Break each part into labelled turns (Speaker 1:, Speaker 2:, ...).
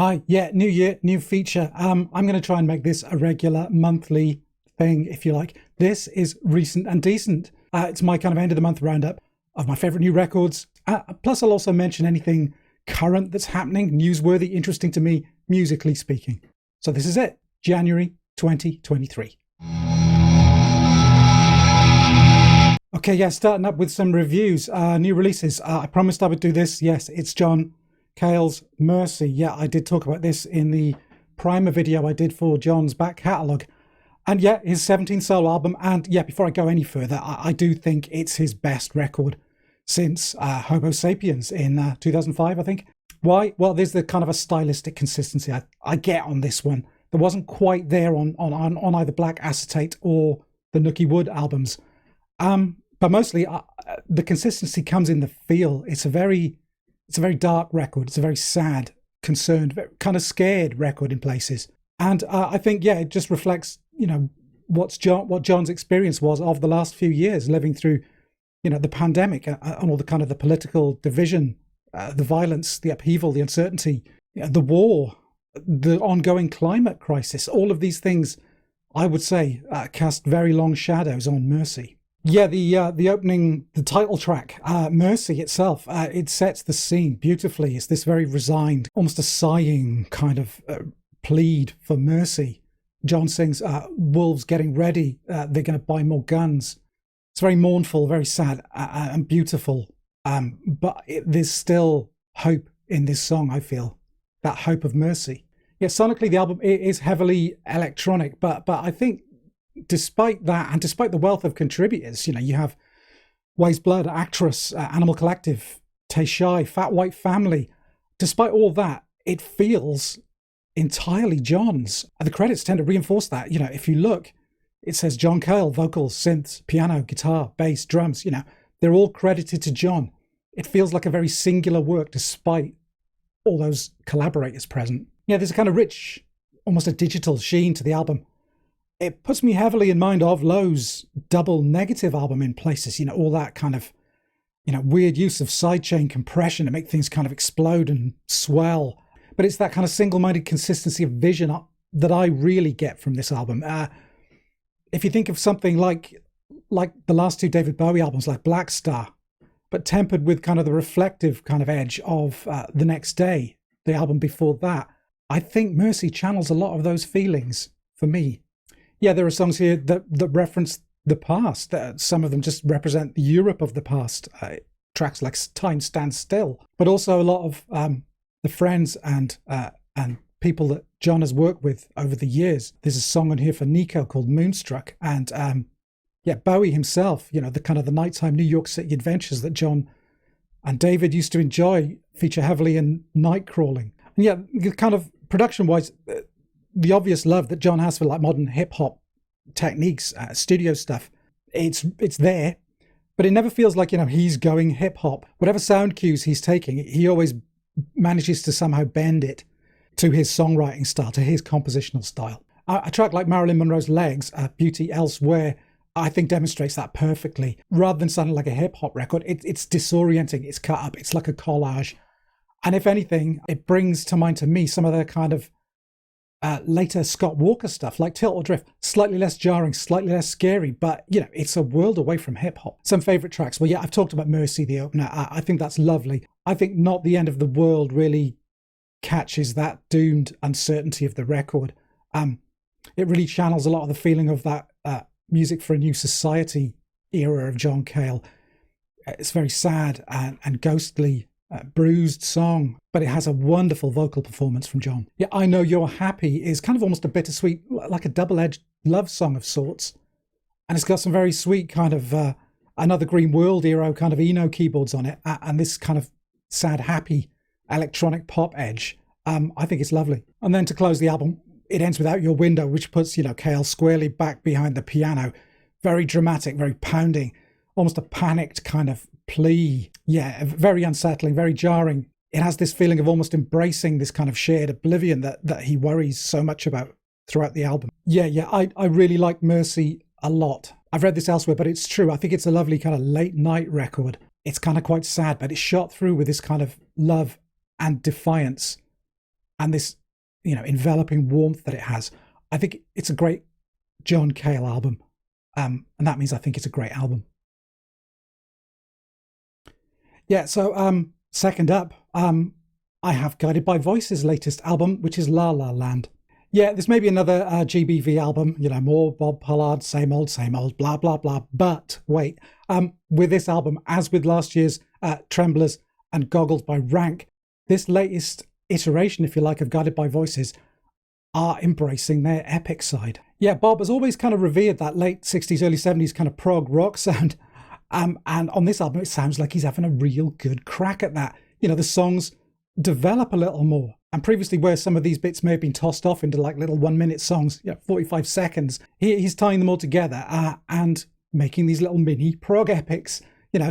Speaker 1: Hi, yeah, new year, new feature. I'm going to try and make this a regular monthly thing, if you like. This is Recent and Decent. It's my kind of end of the month roundup of my favorite new records. Plus, I'll also mention anything current that's happening, newsworthy, interesting to me, musically speaking. So this is it, January 2023. Okay, yeah, starting up with some reviews, new releases. I promised I would do this. Yes, it's John Cale's Mercy. Yeah, I did talk about this in the primer video I did for John's back catalogue. And yeah, his 17th solo album. And yeah, before I go any further, I do think it's his best record since Homo Sapiens in 2005, I think. Why? Well, there's the kind of a stylistic consistency I get on this one. There wasn't quite there on either Black Acetate or the Nookie Wood albums. But mostly the consistency comes in the feel. It's a very dark record. It's a very sad, concerned, kind of scared record in places. And I think, yeah, it just reflects, what John's experience was of the last few years, living through, the pandemic and all the kind of the political division, the violence, the upheaval, the uncertainty, the war, the ongoing climate crisis. All of these things, I would say, cast very long shadows on Mercy. Yeah, the opening, the title track, Mercy itself, it sets the scene beautifully. It's this very resigned, almost a sighing kind of plead for mercy. John sings, wolves getting ready, they're going to buy more guns. It's very mournful, very sad and beautiful. But there's still hope in this song, I feel. That hope of mercy. Yeah, sonically the album is heavily electronic, but I think despite that, and despite the wealth of contributors, you have Ways Blood, Actress, Animal Collective, Tay Shy, Fat White Family. Despite all that, it feels entirely John's. And the credits tend to reinforce that. If you look, it says John Cale, vocals, synths, piano, guitar, bass, drums. They're all credited to John. It feels like a very singular work despite all those collaborators present. Yeah, there's a kind of rich, almost a digital sheen to the album. It puts me heavily in mind of Lowe's double negative album in places, all that kind of, weird use of sidechain compression to make things kind of explode and swell. But it's that kind of single-minded consistency of vision that I really get from this album. If you think of something like the last two David Bowie albums, like Black Star, but tempered with kind of the reflective kind of edge of The Next Day, the album before that, I think Mercy channels a lot of those feelings for me. Yeah, there are songs here that reference the past. Some of them just represent the Europe of the past. Tracks like Time Stands Still, but also a lot of the friends and people that John has worked with over the years. There's a song on here for Nico called Moonstruck, and Bowie himself. The kind of the nighttime New York City adventures that John and David used to enjoy feature heavily in Night Crawling. And yeah, kind of production-wise, the obvious love that John has for like modern hip hop techniques, studio stuff, it's there, but it never feels like he's going hip hop. Whatever sound cues he's taking, he always manages to somehow bend it to his songwriting style, to his compositional style. A track like Marilyn Monroe's Legs, Beauty Elsewhere, I think demonstrates that perfectly. Rather than sounding like a hip hop record, it's disorienting, it's cut up, it's like a collage. And if anything, it brings to mind to me some of the kind of later Scott Walker stuff like Tilt or Drift, slightly less jarring, slightly less scary, but it's a world away from hip hop. Some favorite tracks. Well, yeah, I've talked about Mercy, the opener. I think that's lovely. I think Not the End of the World really catches that doomed uncertainty of the record. It really channels a lot of the feeling of that Music for a New Society era of John Cale. It's very sad and ghostly. Bruised song, but it has a wonderful vocal performance from John. Yeah, I Know You're Happy is kind of almost a bittersweet, like a double-edged love song of sorts. And it's got some very sweet kind of Another Green World era kind of Eno keyboards on it, and this kind of sad, happy electronic pop edge. I think it's lovely. And then to close the album, it ends with Out Your Window, which puts, Cale squarely back behind the piano. Very dramatic, very pounding, almost a panicked kind of plea. Yeah, very unsettling, very jarring. It has this feeling of almost embracing this kind of shared oblivion that he worries so much about throughout the album. Yeah, I really like Mercy a lot. I've read this elsewhere, but it's true. I think it's a lovely kind of late night record. It's kind of quite sad, but it's shot through with this kind of love and defiance and this, enveloping warmth that it has. I think it's a great John Cale album. And that means I think it's a great album. Yeah, so second up, I have Guided by Voices' latest album, which is La La Land. Yeah, this may be another GBV album, more Bob Pollard, same old, blah, blah, blah. But wait, with this album, as with last year's Tremblers and Goggled by Rank, this latest iteration, if you like, of Guided by Voices are embracing their epic side. Yeah, Bob has always kind of revered that late 60s, early 70s kind of prog rock sound. And on this album, it sounds like he's having a real good crack at that. The songs develop a little more. And previously, where some of these bits may have been tossed off into like little 1-minute songs, 45 seconds, he's tying them all together and making these little mini prog epics,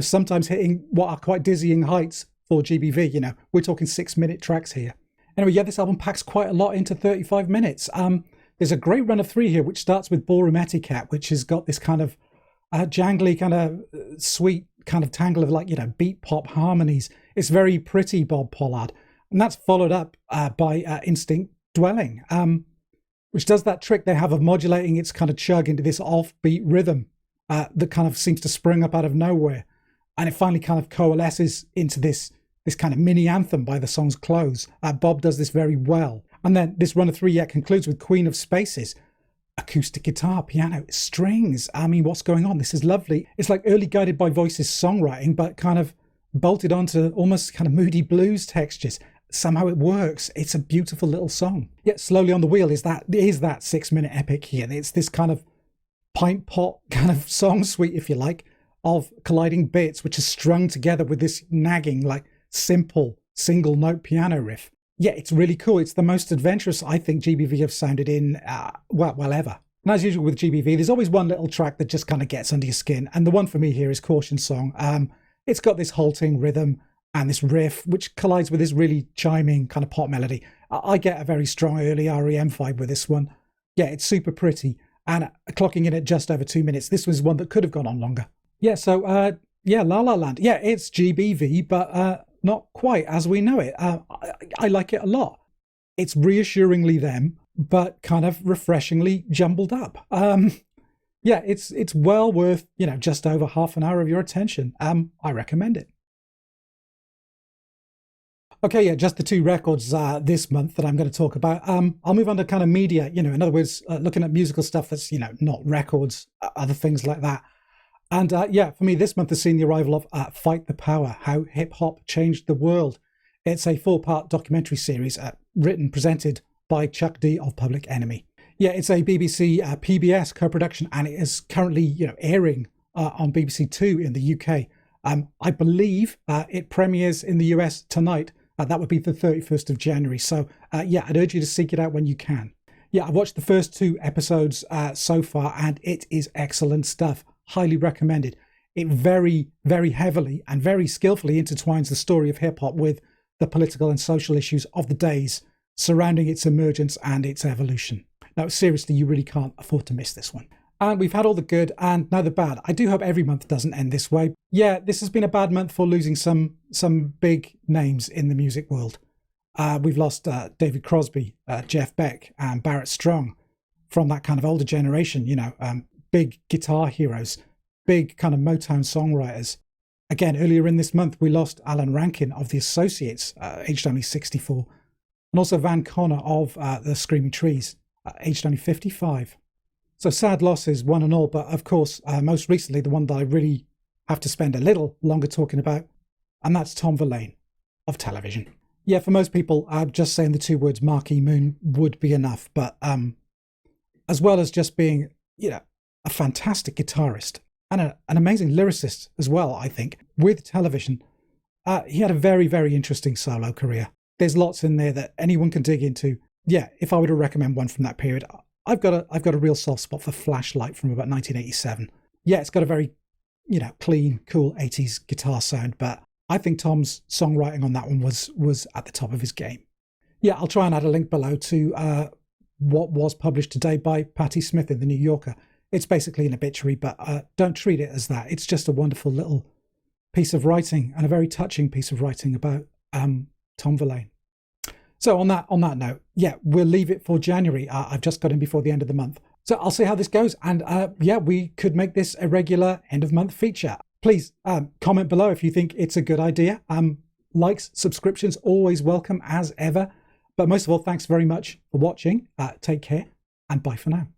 Speaker 1: sometimes hitting what are quite dizzying heights for GBV. We're talking 6-minute tracks here. Anyway, yeah, this album packs quite a lot into 35 minutes. There's a great run of 3 here, which starts with Ballroom Etiquette, which has got this kind of jangly, kind of sweet kind of tangle of beat pop harmonies. It's very pretty Bob Pollard. And that's followed up by Instinct Dwelling, which does that trick they have of modulating its kind of chug into this offbeat rhythm that kind of seems to spring up out of nowhere. And it finally kind of coalesces into this kind of mini anthem by the song's close. Bob does this very well. And then this run of 3 concludes with Queen of Spaces. Acoustic guitar, piano, strings. I mean, what's going on? This is lovely. It's like early Guided by Voices songwriting, but kind of bolted onto almost kind of moody blues textures. Somehow it works. It's a beautiful little song. Yet Slowly on the Wheel is that 6-minute epic here. It's this kind of pint pot kind of song suite, if you like, of colliding bits, which is strung together with this nagging, like simple single note piano riff. Yeah, it's really cool. It's the most adventurous I think GBV have sounded in, well, ever. And as usual with GBV, there's always one little track that just kind of gets under your skin. And the one for me here is Caution Song. It's got this halting rhythm and this riff, which collides with this really chiming kind of pop melody. I get a very strong early REM vibe with this one. Yeah, it's super pretty. And clocking in at just over 2 minutes, this was one that could have gone on longer. Yeah, so, La La Land. Yeah, it's GBV, but not quite as we know it. I like it a lot. It's reassuringly them, but kind of refreshingly jumbled up. Yeah, it's well worth, just over half an hour of your attention. I recommend it. Okay, yeah, just the 2 records this month that I'm going to talk about. I'll move on to kind of media, in other words, looking at musical stuff that's, not records, other things like that. And for me, this month has seen the arrival of Fight the Power, How Hip Hop Changed the World. It's a 4-part documentary series written, presented by Chuck D of Public Enemy. Yeah, it's a BBC PBS co-production, and it is currently, airing on BBC Two in the UK. I believe it premieres in the US tonight. That would be the 31st of January. So I'd urge you to seek it out when you can. Yeah, I've watched the first 2 episodes so far, and it is excellent stuff. Highly recommended. It very, very heavily and very skillfully intertwines the story of hip-hop with the political and social issues of the days surrounding its emergence and its evolution. Now, seriously, you really can't afford to miss this one. And we've had all the good and now the bad. I do hope every month doesn't end this way. Yeah, this has been a bad month for losing some big names in the music world. We've lost David Crosby, Jeff Beck, and Barrett Strong from that kind of older generation, big guitar heroes, big kind of Motown songwriters. Again, earlier in this month, we lost Alan Rankin of the Associates, aged only 64, and also Van Connor of the Screaming Trees, aged only 55. So sad losses, one and all, but of course, most recently, the one that I really have to spend a little longer talking about, and that's Tom Verlaine of Television. Yeah, for most people, just saying the 2 words Marquee Moon would be enough, but as well as just being, a fantastic guitarist and an amazing lyricist as well, I think, with Television. He had a very, very interesting solo career. There's lots in there that anyone can dig into. Yeah, if I were to recommend one from that period, I've got a real soft spot for Flashlight from about 1987. Yeah, it's got a very, clean, cool 80s guitar sound, but I think Tom's songwriting on that one was at the top of his game. Yeah, I'll try and add a link below to what was published today by Patti Smith in the New Yorker. It's basically an obituary, but don't treat it as that. It's just a wonderful little piece of writing and a very touching piece of writing about Tom Verlaine. So on that note, yeah, we'll leave it for January. I've just got in before the end of the month. So I'll see how this goes. And yeah, we could make this a regular end of month feature. Please comment below if you think it's a good idea. Likes, subscriptions, always welcome as ever. But most of all, thanks very much for watching. Take care and bye for now.